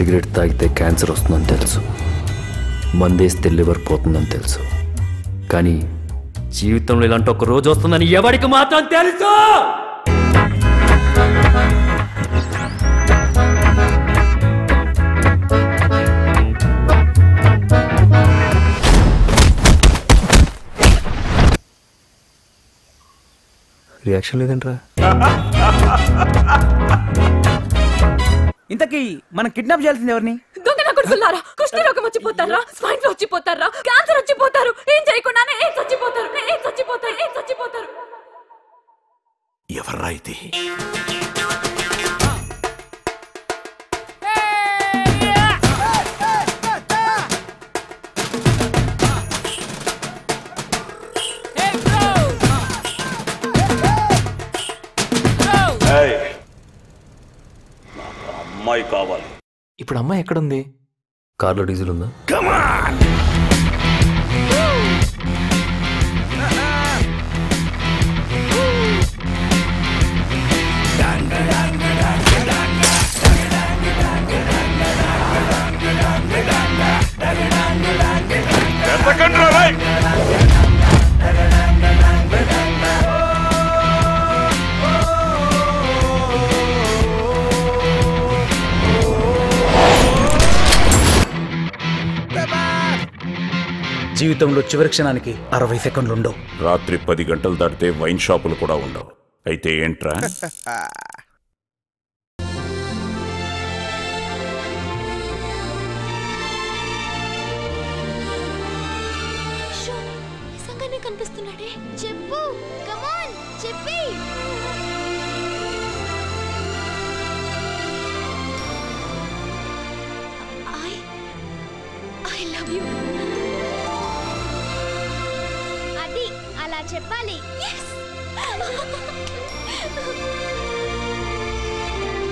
Cigarette తాగితే cancer వస్తుందని తెలుసు, మందేస్తే లివర్ పోతుందని తెలుసు, కానీ జీవితంలో ఇలాంటి ఒక రోజు వస్తుందని ఎవరికి మాత్రం తెలుసు. రియాక్షన్ లేదంట్రా. ఇంతకీ మనం కిడ్నాప్ చేయాల్సింది ఎవరిని? దొంగనకుడుకులారా, కుష్ఠరోగం వచ్చిపోతారా, స్వైన్ ఫ్లూ వచ్చిపోతారా, క్యాన్సర్ వచ్చిపోతారు, ఏం చేయకుండానే ఏం చచ్చిపోతారు. ఎవర్రా ఇది? అమ్మాయి కావాలి. ఇప్పుడు అమ్మాయి ఎక్కడుంది? కార్లో డీజిల్ ఉందా? జీవితంలో చివరి క్షణానికి 60 సెకండ్లు ఉండవు. రాత్రి 10 గంటలు దాటితే వైన్ షాపులు కూడా ఉండవు. అయితే ఏంట్రా? నిజంగానే కనిపిస్తున్నాడే. చెప్పు, కమాన్ చెప్పి. I love you. అది అలా చెప్పాలి. Yes.